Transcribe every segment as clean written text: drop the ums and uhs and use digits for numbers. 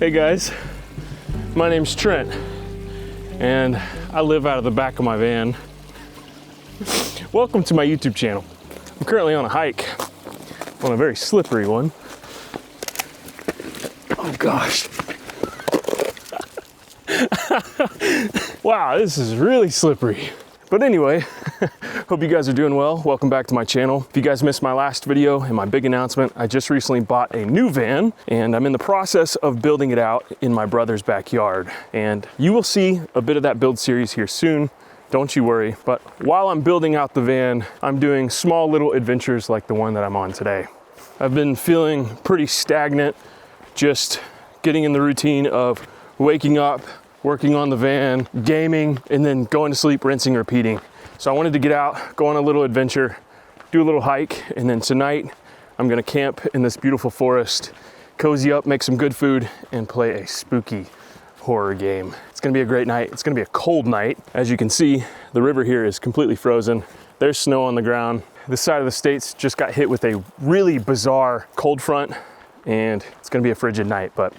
Hey guys, my name's Trent, and I live out of the back of my van. Welcome to my YouTube channel. I'm currently on a hike, on a very slippery one. Oh gosh. Wow, this is really slippery. But anyway, hope you guys are doing well. Welcome back to my channel. If you guys missed my last video and my big announcement, I just recently bought a new van and I'm in the process of building it out in my brother's backyard. And you will see a bit of that build series here soon. Don't you worry. But while I'm building out the van, I'm doing small little adventures like the one that I'm on today. I've been feeling pretty stagnant, just getting in the routine of waking up, working on the van, gaming, and then going to sleep, rinsing, repeating. So I wanted to get out, go on a little adventure, do a little hike, and then tonight I'm gonna camp in this beautiful forest, cozy up, make some good food, and play a spooky horror game. It's gonna be a great night. It's gonna be a cold night. As you can see, the river here is completely frozen. There's snow on the ground. This side of the states just got hit with a really bizarre cold front, and it's gonna be a frigid night, but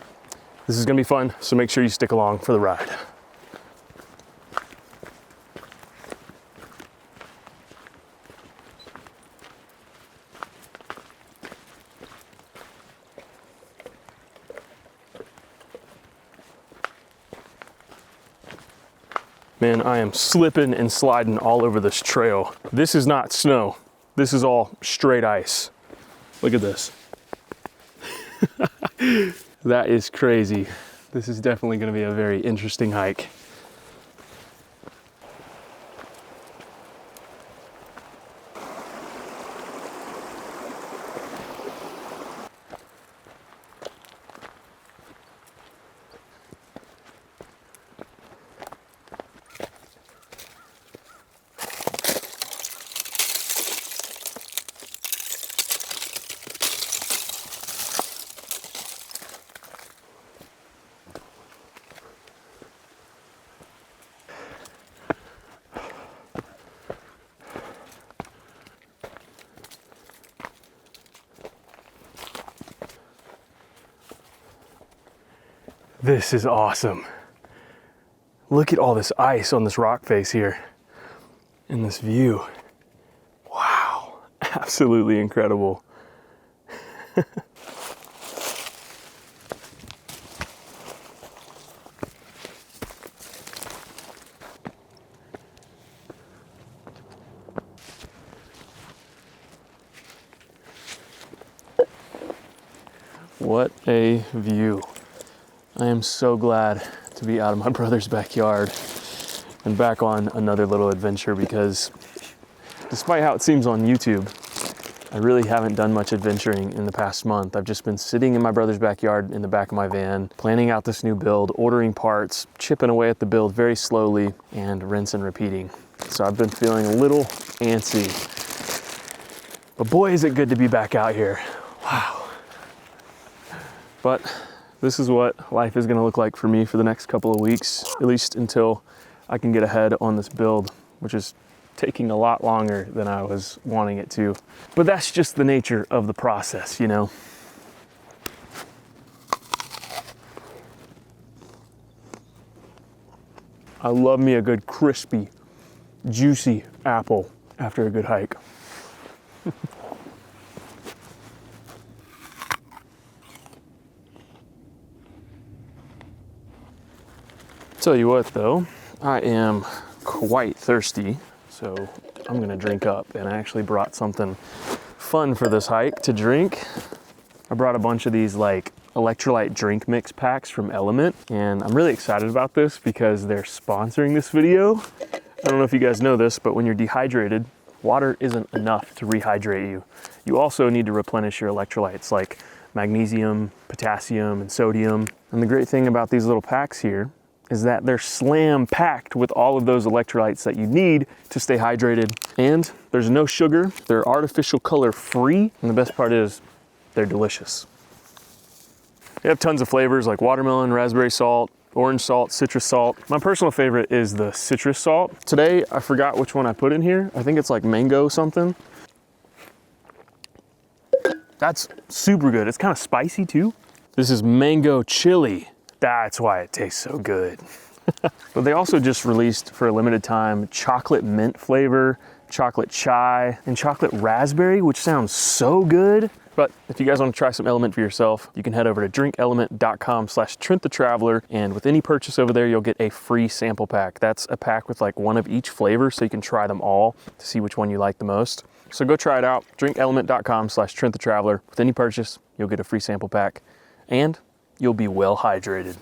this is gonna be fun, so make sure you stick along for the ride. Man, I am slipping and sliding all over this trail. This is not snow. This is all straight ice. Look at this. That is crazy. This is definitely going to be a very interesting hike. This is awesome. Look at all this ice on this rock face here and this view. Wow, absolutely incredible. What a view. I am so glad to be out of my brother's backyard and back on another little adventure, because despite how it seems on YouTube, I really haven't done much adventuring in the past month. I've just been sitting in my brother's backyard in the back of my van, planning out this new build, ordering parts, chipping away at the build very slowly, and rinse and repeating. So I've been feeling a little antsy, but boy, is it good to be back out here. Wow. But this is what life is gonna look like for me for the next couple of weeks, at least until I can get ahead on this build, which is taking a lot longer than I was wanting it to. But that's just the nature of the process, you know? I love me a good crispy, juicy apple after a good hike. Tell you what though, I am quite thirsty, so I'm gonna drink up, and I actually brought something fun for this hike to drink. I brought a bunch of these like electrolyte drink mix packs from Element, and I'm really excited about this because they're sponsoring this video. I don't know if you guys know this, but when you're dehydrated, water isn't enough to rehydrate you. You also need to replenish your electrolytes like magnesium, potassium, and sodium. And the great thing about these little packs here is that they're slam packed with all of those electrolytes that you need to stay hydrated. And there's no sugar, they're artificial color free, and the best part is they're delicious. They have tons of flavors like watermelon, raspberry salt, orange salt, citrus salt. My personal favorite is the citrus salt. Today, I forgot which one I put in here. I think it's like mango something. That's super good. It's kind of spicy too. This is mango chili. That's why it tastes so good. But they also just released for a limited time chocolate mint flavor, chocolate chai, and chocolate raspberry, which sounds so good. But if you guys want to try some Element for yourself, you can head over to drinkelement.com/TrentTheTraveler, and with any purchase over there, you'll get a free sample pack. That's a pack with like one of each flavor, so you can try them all to see which one you like the most. So go try it out, drinkelement.com/TrentTheTraveler. With any purchase, you'll get a free sample pack, and you'll be well hydrated.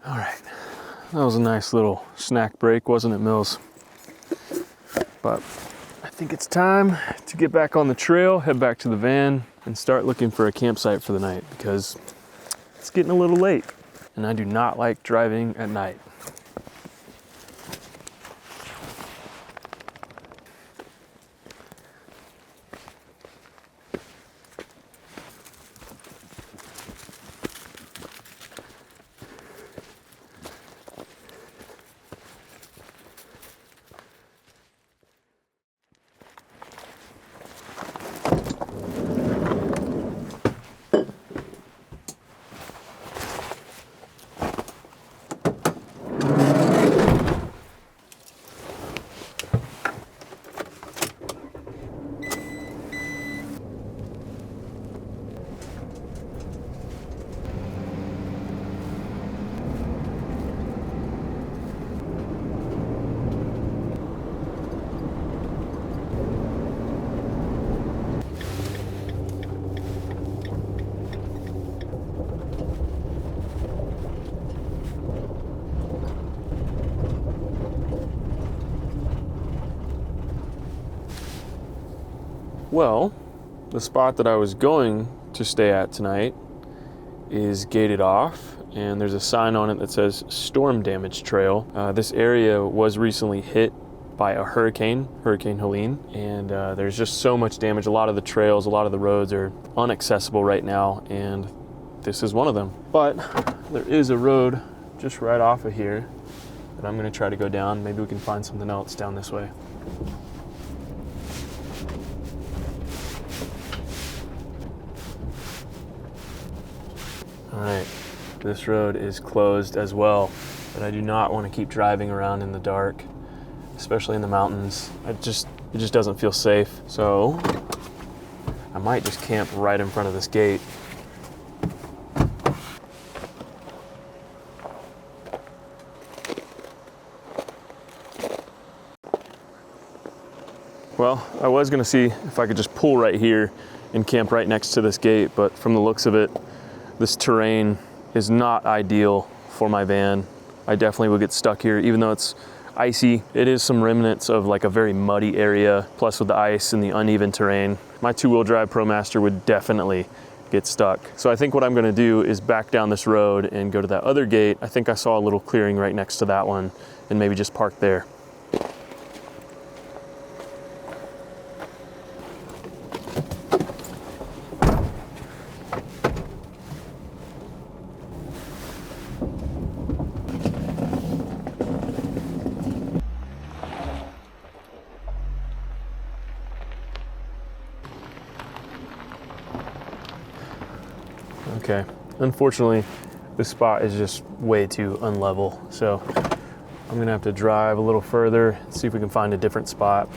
All right, that was a nice little snack break, wasn't it, Mills? But I think it's time to get back on the trail, head back to the van, and start looking for a campsite for the night because it's getting a little late, and I do not like driving at night. Well, the spot that I was going to stay at tonight is gated off, and there's a sign on it that says storm damage trail. This area was recently hit by a Hurricane Helene, and there's just so much damage. A lot of the trails, a lot of the roads are inaccessible right now, and this is one of them. But there is a road just right off of here that I'm gonna try to go down. Maybe we can find something else down this way. All right, this road is closed as well, but I do not want to keep driving around in the dark, especially in the mountains. It just doesn't feel safe. So I might just camp right in front of this gate. Well, I was gonna see if I could just pull right here and camp right next to this gate, but from the looks of it, this terrain is not ideal for my van. I definitely would get stuck here, even though it's icy. It is some remnants of like a very muddy area, plus with the ice and the uneven terrain. My two-wheel drive ProMaster would definitely get stuck. So I think what I'm gonna do is back down this road and go to that other gate. I think I saw a little clearing right next to that one, and maybe just park there. Okay, unfortunately, this spot is just way too unlevel, so I'm gonna have to drive a little further, see if we can find a different spot.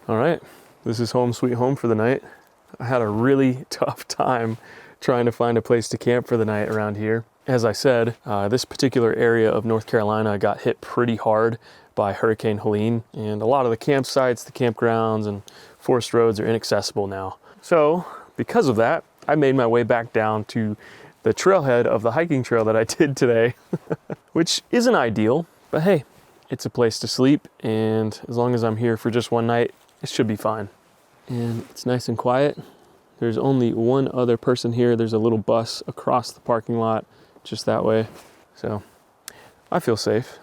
All right, this is home sweet home for the night. I had a really tough time trying to find a place to camp for the night around here. As I said, this particular area of North Carolina got hit pretty hard by Hurricane Helene, and a lot of the campsites, the campgrounds, and forest roads are inaccessible now. So because of that, I made my way back down to the trailhead of the hiking trail that I did today, which isn't ideal, but hey, it's a place to sleep, and as long as I'm here for just one night, it should be fine. And it's nice and quiet. There's only one other person here. There's a little bus across the parking lot just that way. So I feel safe.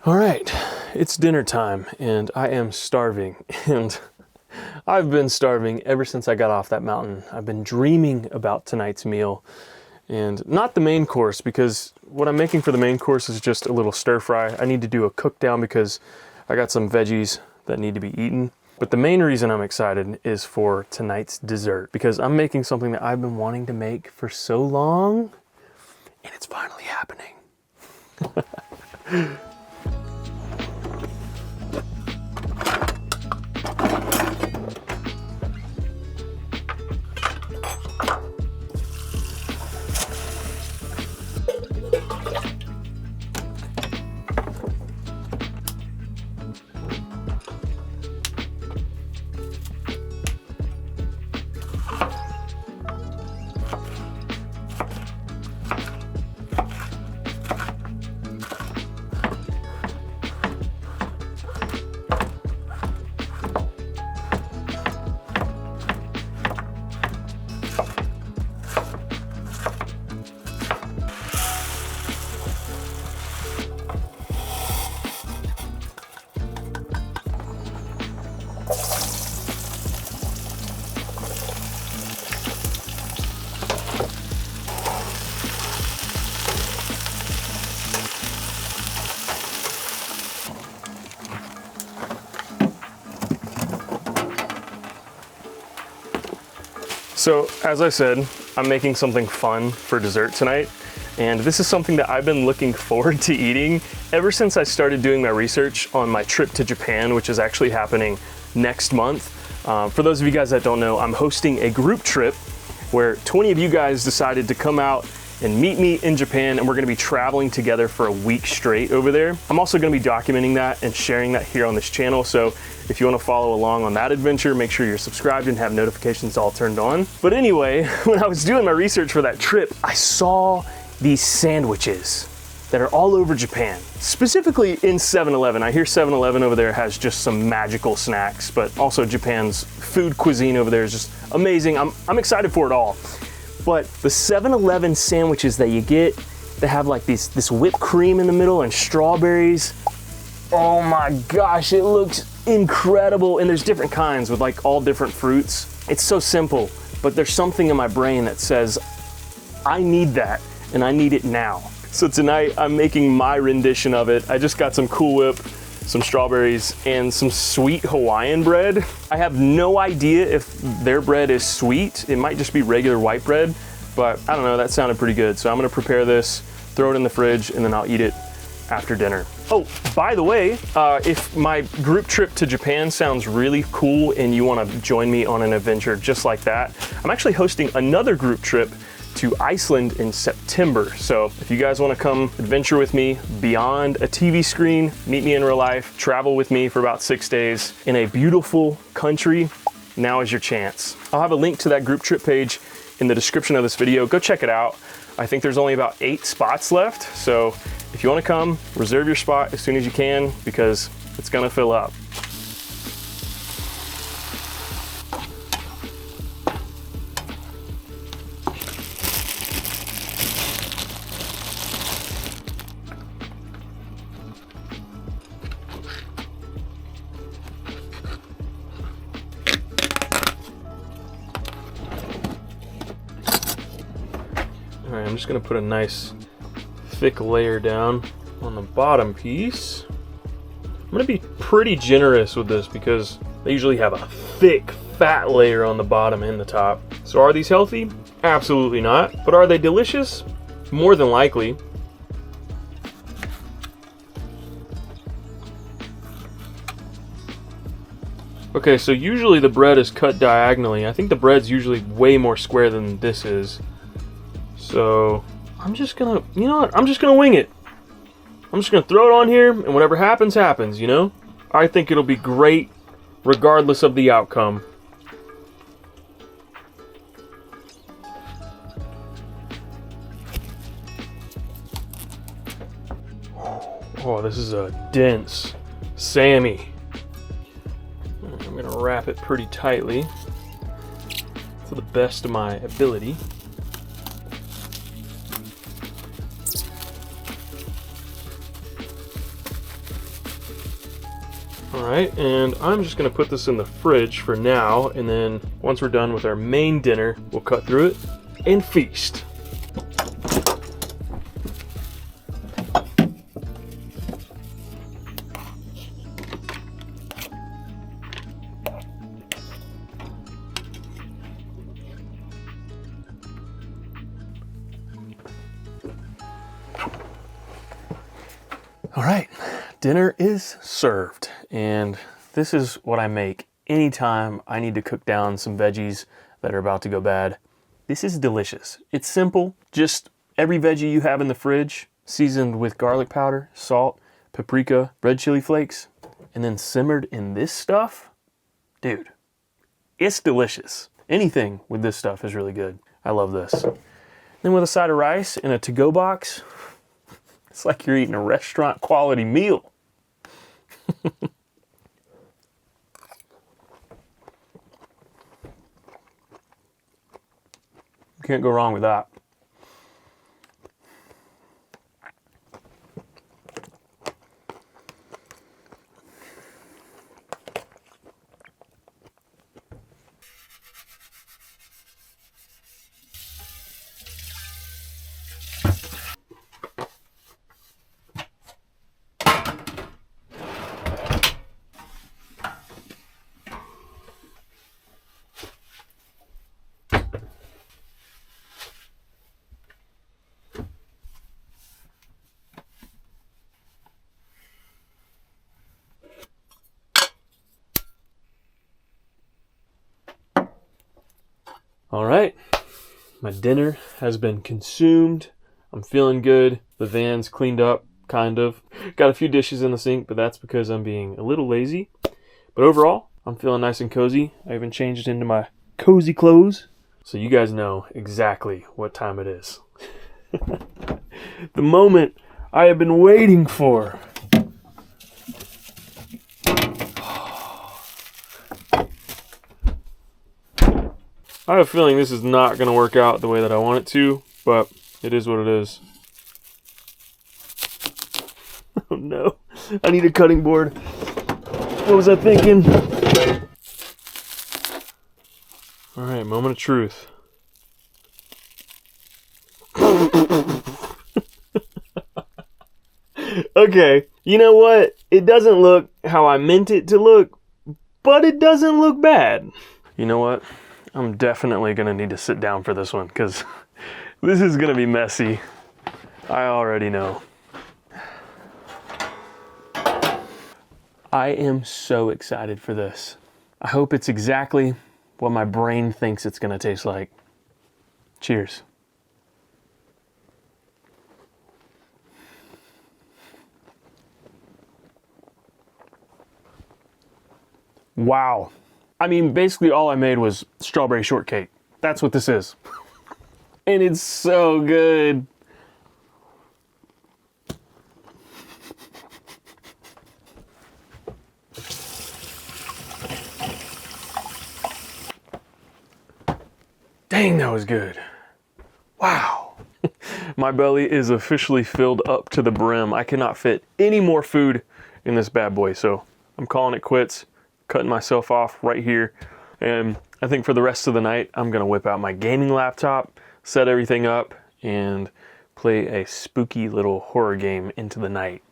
All right, it's dinner time and I am starving, and I've been starving ever since I got off that mountain. I've been dreaming about tonight's meal, and not the main course, because what I'm making for the main course is just a little stir fry. I need to do a cook down because I got some veggies that need to be eaten. But the main reason I'm excited is for tonight's dessert, because I'm making something that I've been wanting to make for so long, and it's finally happening. So, as I said, I'm making something fun for dessert tonight, and this is something that I've been looking forward to eating ever since I started doing my research on my trip to Japan, which is actually happening next month. For those of you guys that don't know, I'm hosting a group trip where 20 of you guys decided to come out and meet me in Japan, and we're gonna be traveling together for a week straight over there. I'm also gonna be documenting that and sharing that here on this channel, so if you wanna follow along on that adventure, make sure you're subscribed and have notifications all turned on. But anyway, when I was doing my research for that trip, I saw these sandwiches that are all over Japan, specifically in 7-Eleven. I hear 7-Eleven over there has just some magical snacks, but also Japan's food cuisine over there is just amazing. I'm excited for it all. But the 7-Eleven sandwiches that you get, they have like this whipped cream in the middle and strawberries. Oh my gosh, it looks incredible. And there's different kinds with like all different fruits. It's so simple, but there's something in my brain that says, I need that, and I need it now. So tonight I'm making my rendition of it. I just got some Cool Whip, some strawberries, and some sweet Hawaiian bread. I have no idea if their bread is sweet. It might just be regular white bread, but I don't know, that sounded pretty good. So I'm gonna prepare this, throw it in the fridge, and then I'll eat it after dinner. Oh, by the way, if my group trip to Japan sounds really cool and you wanna join me on an adventure just like that, I'm actually hosting another group trip to Iceland in September. So if you guys wanna come adventure with me beyond a TV screen, meet me in real life, travel with me for about 6 days in a beautiful country, now is your chance. I'll have a link to that group trip page in the description of this video. Go check it out. I think there's only about 8 spots left. So if you wanna come, reserve your spot as soon as you can because it's gonna fill up. All right, I'm just gonna put a nice thick layer down on the bottom piece. I'm gonna be pretty generous with this because they usually have a thick, fat layer on the bottom and the top. So are these healthy? Absolutely not. But are they delicious? More than likely. Okay, so usually the bread is cut diagonally. I think the bread's usually way more square than this is. So I'm just gonna, you know what? I'm just gonna wing it. I'm just gonna throw it on here and whatever happens, happens, you know? I think it'll be great regardless of the outcome. Oh, this is a dense Sammy. I'm gonna wrap it pretty tightly to the best of my ability. Alright, and I'm just going to put this in the fridge for now, and then once we're done with our main dinner, we'll cut through it and feast. Alright, dinner is served. And this is what I make anytime I need to cook down some veggies that are about to go bad. This is delicious. It's simple. Just every veggie you have in the fridge, seasoned with garlic powder, salt, paprika, red chili flakes, and then simmered in this stuff. Dude, it's delicious. Anything with this stuff is really good. I love this. Then with a side of rice in a to-go box, it's like you're eating a restaurant quality meal. Can't go wrong with that. All right, my dinner has been consumed. I'm feeling good. The van's cleaned up, kind of. Got a few dishes in the sink, but that's because I'm being a little lazy. But overall, I'm feeling nice and cozy. I even changed into my cozy clothes, so you guys know exactly what time it is. The moment I have been waiting for. I have a feeling this is not going to work out the way that I want it to, but it is what it is. Oh no, I need a cutting board. What was I thinking? Alright, moment of truth. Okay, you know what? It doesn't look how I meant it to look, but it doesn't look bad. You know what? I'm definitely gonna need to sit down for this one because this is gonna be messy. I already know. I am so excited for this. I hope it's exactly what my brain thinks it's gonna taste like. Cheers. Wow. I mean, basically all I made was strawberry shortcake. That's what this is. And it's so good. Dang, that was good. Wow. My belly is officially filled up to the brim. I cannot fit any more food in this bad boy, so I'm calling it quits, cutting myself off right here. And I think for the rest of the night, I'm gonna whip out my gaming laptop, set everything up, and play a spooky little horror game into the night.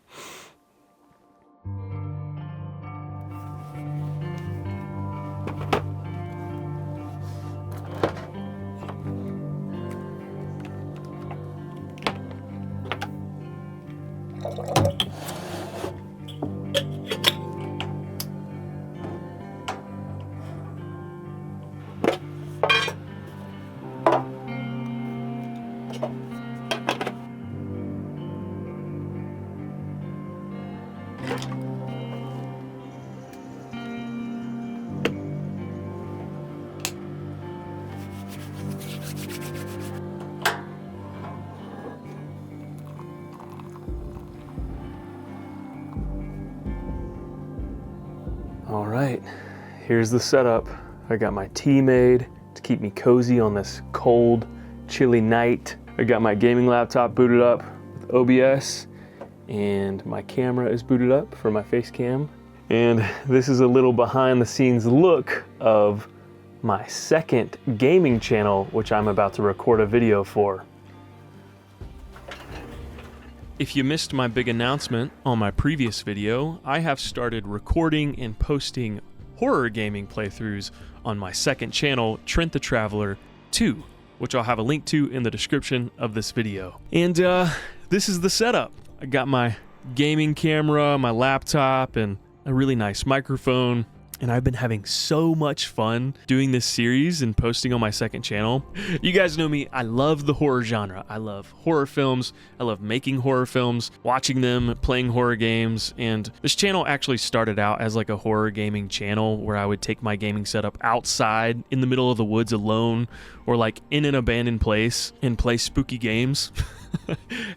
All right, here's the setup. I got my tea made to keep me cozy on this cold, chilly night. I got my gaming laptop booted up with OBS, and my camera is booted up for my face cam. And this is a little behind the scenes look of my second gaming channel, which I'm about to record a video for. If you missed my big announcement on my previous video, I have started recording and posting horror gaming playthroughs on my second channel, Trent the Traveler 2, which I'll have a link to in the description of this video. And this is the setup. I got my gaming camera, my laptop, and a really nice microphone. And I've been having so much fun doing this series and posting on my second channel. You guys know me, I love the horror genre. I love horror films. I love making horror films, watching them, playing horror games. And this channel actually started out as like a horror gaming channel where I would take my gaming setup outside in the middle of the woods alone, or like in an abandoned place and play spooky games.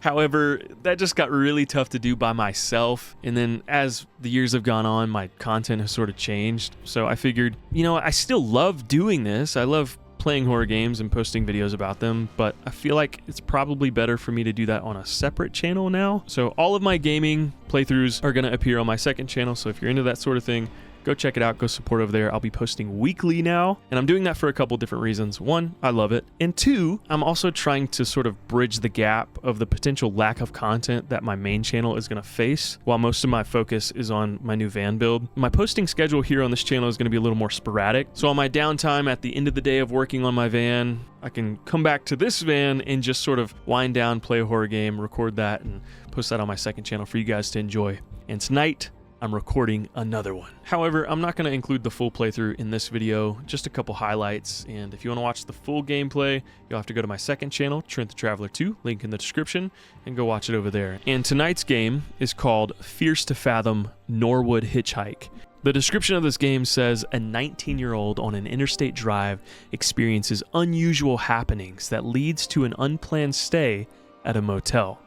However, that just got really tough to do by myself. And then as the years have gone on, my content has sort of changed. So I figured, you know, I still love doing this. I love playing horror games and posting videos about them, but I feel like it's probably better for me to do that on a separate channel now. So all of my gaming playthroughs are going to appear on my second channel. So if you're into that sort of thing, go check it out, go support over there. I'll be posting weekly now, and I'm doing that for a couple different reasons. One, I love it, and two, I'm also trying to sort of bridge the gap of the potential lack of content that my main channel is going to face, while most of my focus is on my new van build. My posting schedule here on this channel is going to be a little more sporadic, so on my downtime at the end of the day of working on my van, I can come back to this van and just sort of wind down, play a horror game, record that, and post that on my second channel for you guys to enjoy. And tonight, I'm recording another one. However, I'm not going to include the full playthrough in this video, just a couple highlights. And if you want to watch the full gameplay, you'll have to go to my second channel, Trent the Traveler 2, link in the description, and go watch it over there. And tonight's game is called Fierce to Fathom Norwood Hitchhike. The description of this game says a 19-year-old on an interstate drive experiences unusual happenings that leads to an unplanned stay at a motel.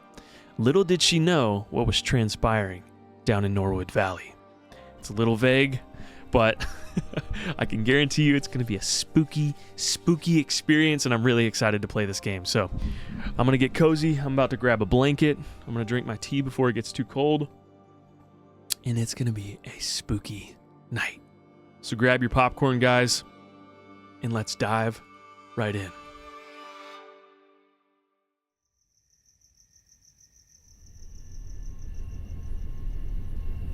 Little did she know what was transpiring down in Norwood Valley. It's a little vague, but I can guarantee you it's going to be a spooky, spooky experience, and I'm really excited to play this game. So I'm going to get cozy. I'm about to grab a blanket. I'm going to drink my tea before it gets too cold, and it's going to be a spooky night. So grab your popcorn, guys, and let's dive right in.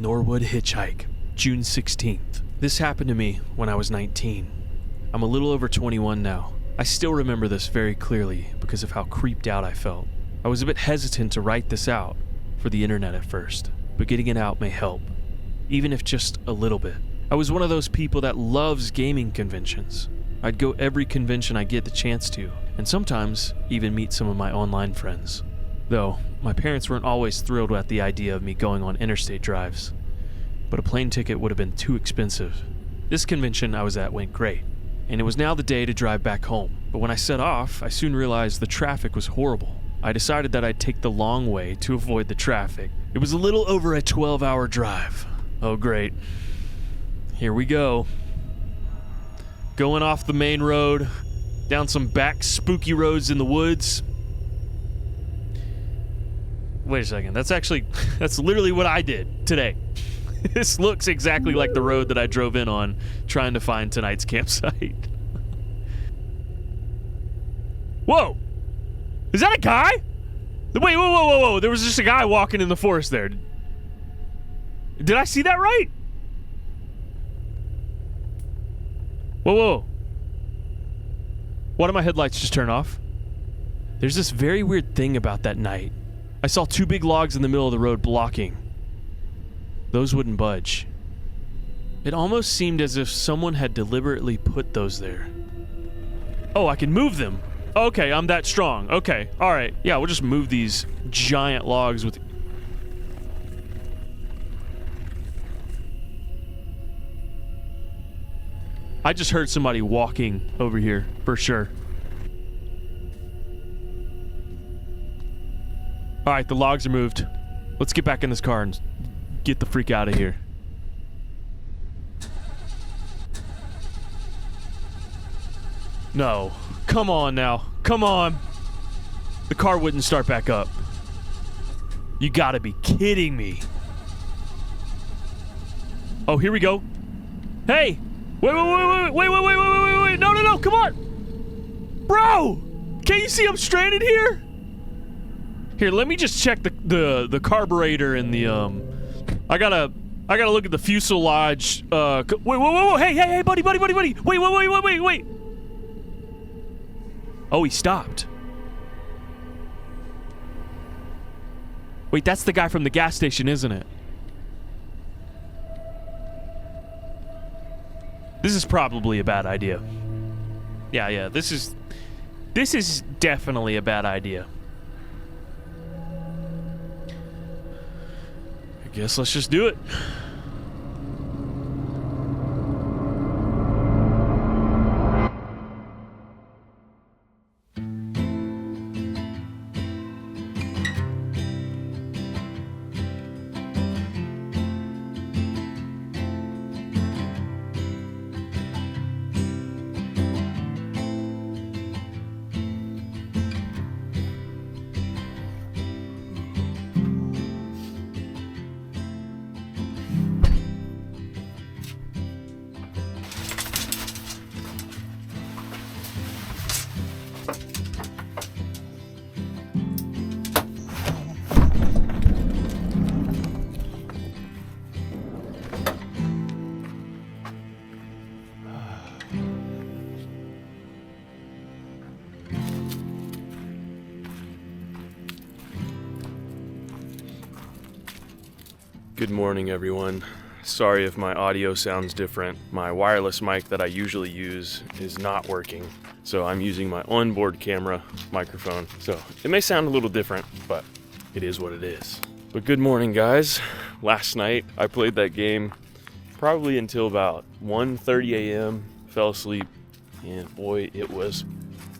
Norwood Hitchhike, June 16th. This happened to me when I was 19. I'm a little over 21 now. I still remember this very clearly because of how creeped out I felt. I was a bit hesitant to write this out for the internet at first, but getting it out may help, even if just a little bit. I was one of those people that loves gaming conventions. I'd go every convention I get the chance to, and sometimes even meet some of my online friends. Though, my parents weren't always thrilled at the idea of me going on interstate drives, but a plane ticket would have been too expensive. This convention I was at went great, and it was now the day to drive back home. But when I set off, I soon realized the traffic was horrible. I decided that I'd take the long way to avoid the traffic. It was a little over a 12-hour drive. Oh great. Here we go. Going off the main road, down some back spooky roads in the woods. Wait a second, that's literally what I did today. This looks exactly like the road that I drove in on trying to find tonight's campsite. Whoa! Is that a guy? Wait, whoa. There was just a guy walking in the forest there. Did I see that right? Whoa. Why did my headlights just turn off? There's this very weird thing about that night. I saw two big logs in the middle of the road blocking. Those wouldn't budge. It almost seemed as if someone had deliberately put those there. Oh, I can move them. Okay, I'm that strong. Okay, alright. Yeah, we'll just move these giant logs with... I just heard somebody walking over here, for sure. Alright, the logs are moved. Let's get back in this car and get the freak out of here. No. Come on now. Come on. The car wouldn't start back up. You gotta be kidding me. Oh, here we go. Hey! Wait, no, come on! Bro! Can't you see I'm stranded here? Here, let me just check the carburetor and the, I gotta look at the fuselage, wait, hey, buddy, wait. Oh, he stopped. Wait, that's the guy from the gas station, isn't it? This is probably a bad idea. Yeah, this is definitely a bad idea. I guess let's just do it. Good morning, everyone. Sorry if my audio sounds different. My wireless mic that I usually use is not working, so I'm using my onboard camera microphone. So it may sound a little different, but it is what it is. But good morning, guys. Last night I played that game probably until about 1:30 a.m. Fell asleep, and boy, it was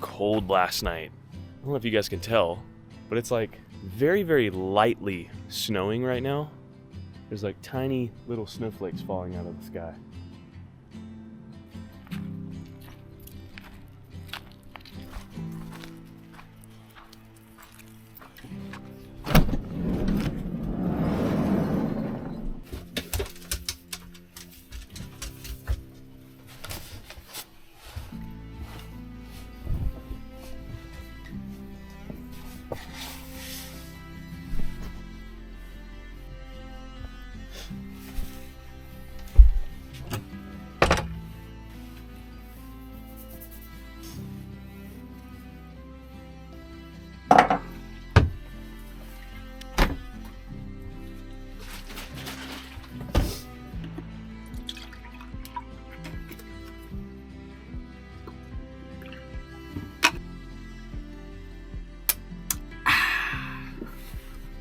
cold last night. I don't know if you guys can tell, but it's like very, very lightly snowing right now. There's like tiny little snowflakes falling out of the sky.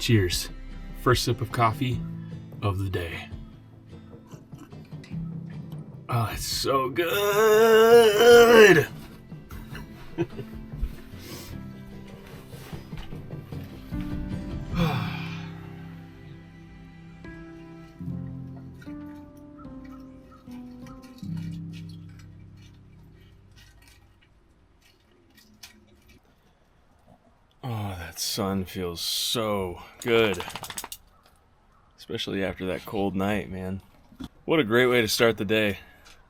Cheers. First sip of coffee of the day. Oh, it's so good. Oh, that sun feels so good. Especially after that cold night, man. What a great way to start the day.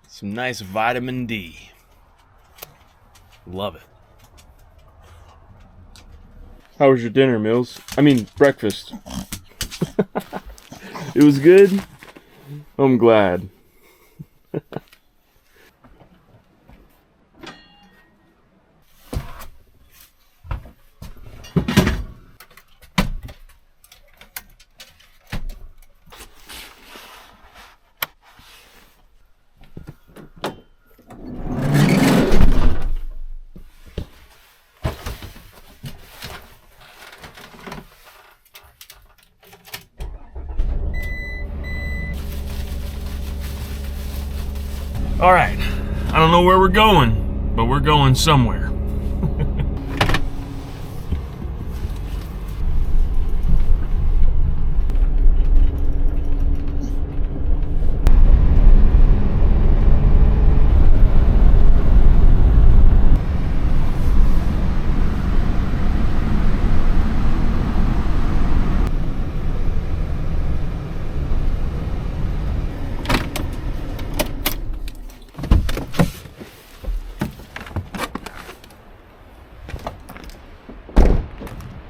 Some nice vitamin D. Love it. How was your dinner, Mills? I mean, breakfast. It was good? I'm glad. All right, I don't know where we're going, but we're going somewhere.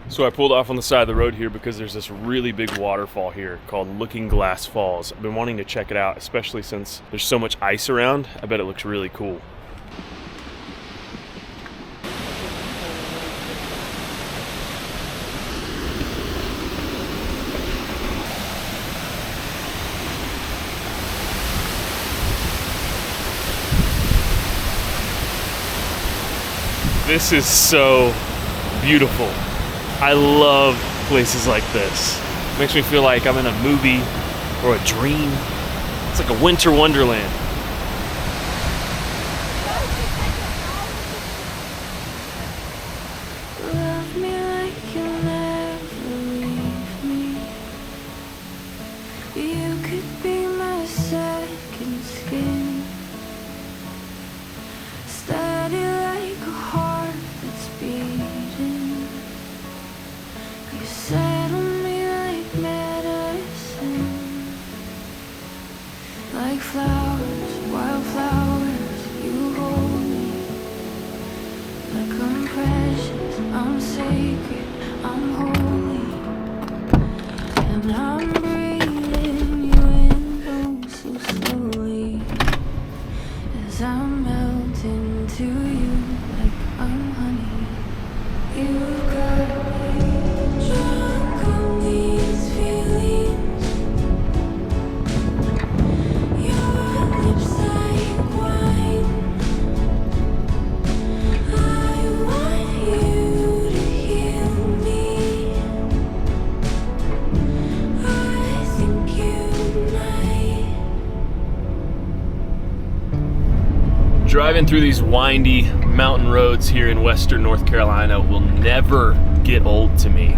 So I pulled off on the side of the road here because there's this really big waterfall here called Looking Glass Falls. I've been wanting to check it out, especially since there's so much ice around. I bet it looks really cool. This is so beautiful. I love places like this. It makes me feel like I'm in a movie or a dream. It's like a winter wonderland. Love me like you'll never leave me. You could be my second skin. Steady like a heart that's beating. You settle me like medicine. Like flowers, wildflowers, you hold me. Like I'm precious, I'm sacred, I'm holy. And I'm breathing you in, oh so slowly. As I'm melting into you like I'm honey. You got me drunk on these feelings. Your lips like wine. I want you to heal me. I think you might. Driving through these windy mountain roads here in western North Carolina will never get old to me.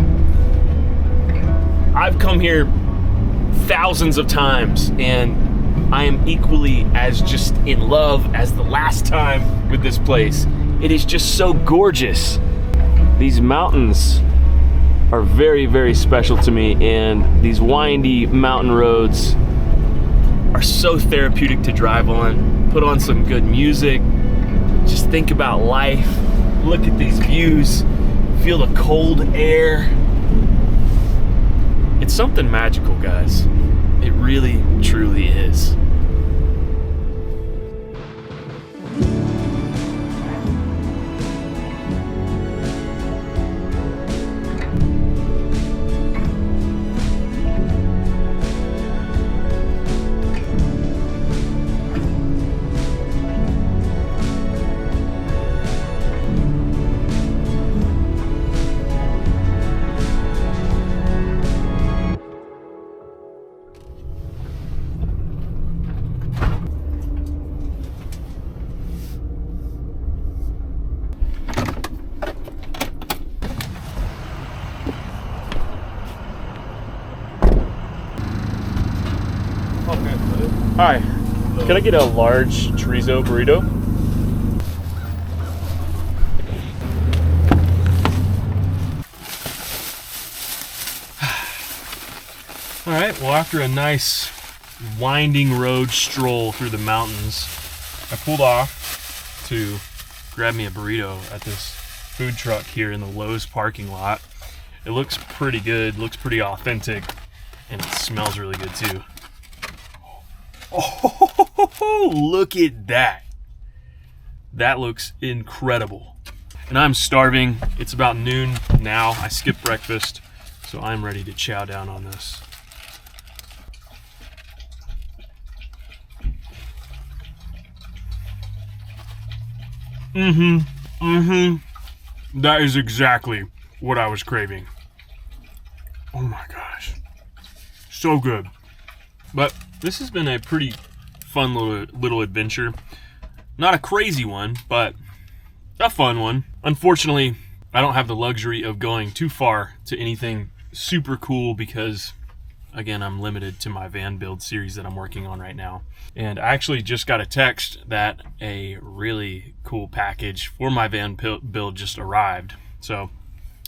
I've come here thousands of times and I am equally as just in love as the last time with this place. It is just so gorgeous. These mountains are very, very special to me, and these windy mountain roads are so therapeutic to drive on. Put on some good music, just think about life, look at these views, feel the cold air. It's something magical, guys. It really, truly is. Hi, can I get a large chorizo burrito? All right, well, after a nice winding road stroll through the mountains, I pulled off to grab me a burrito at this food truck here in the Lowe's parking lot. It looks pretty good, looks pretty authentic, and it smells really good too. Oh, look at that. That looks incredible. And I'm starving. It's about noon now. I skipped breakfast, so I'm ready to chow down on this. That is exactly what I was craving. Oh my gosh. So good. But this has been a pretty fun little adventure. Not a crazy one, but a fun one. Unfortunately, I don't have the luxury of going too far to anything super cool because, again, I'm limited to my van build series that I'm working on right now. And I actually just got a text that a really cool package for my van build just arrived. So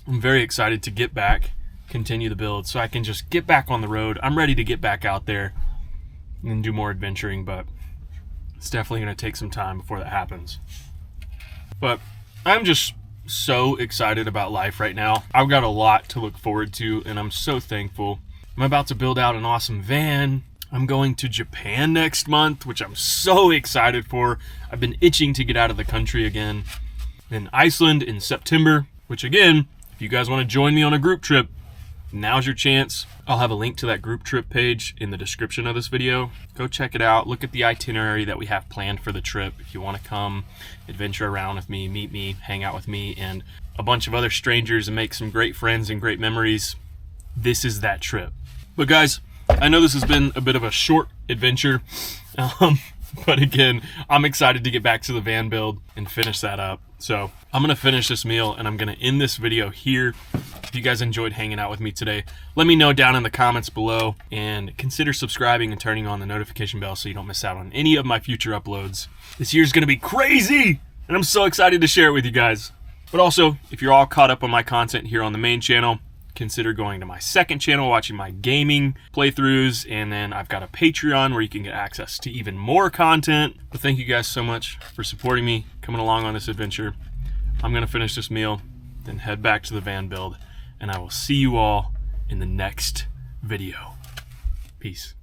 I'm very excited to get back, continue the build, so I can just get back on the road. I'm ready to get back out there and do more adventuring, but it's definitely going to take some time before that happens. But I'm just so excited about life right now. I've got a lot to look forward to, and I'm so thankful. I'm about to build out an awesome van. I'm going to Japan next month, which I'm so excited for. I've been itching to get out of the country again. In Iceland in September, which again, if you guys want to join me on a group trip, now's your chance. I'll have a link to that group trip page in the description of this video. Go check it out. Look at the itinerary that we have planned for the trip. If you want to come adventure around with me, meet me, hang out with me and a bunch of other strangers and make some great friends and great memories, this is that trip. But guys, I know this has been a bit of a short adventure, but again, I'm excited to get back to the van build and finish that up. So I'm gonna finish this meal and I'm gonna end this video here. If you guys enjoyed hanging out with me today, let me know down in the comments below and consider subscribing and turning on the notification bell so you don't miss out on any of my future uploads. This year's gonna be crazy and I'm so excited to share it with you guys. But also, if you're all caught up on my content here on the main channel, consider going to my second channel, watching my gaming playthroughs, and then I've got a Patreon where you can get access to even more content. But thank you guys so much for supporting me, coming along on this adventure. I'm gonna finish this meal, then head back to the van build, and I will see you all in the next video. Peace.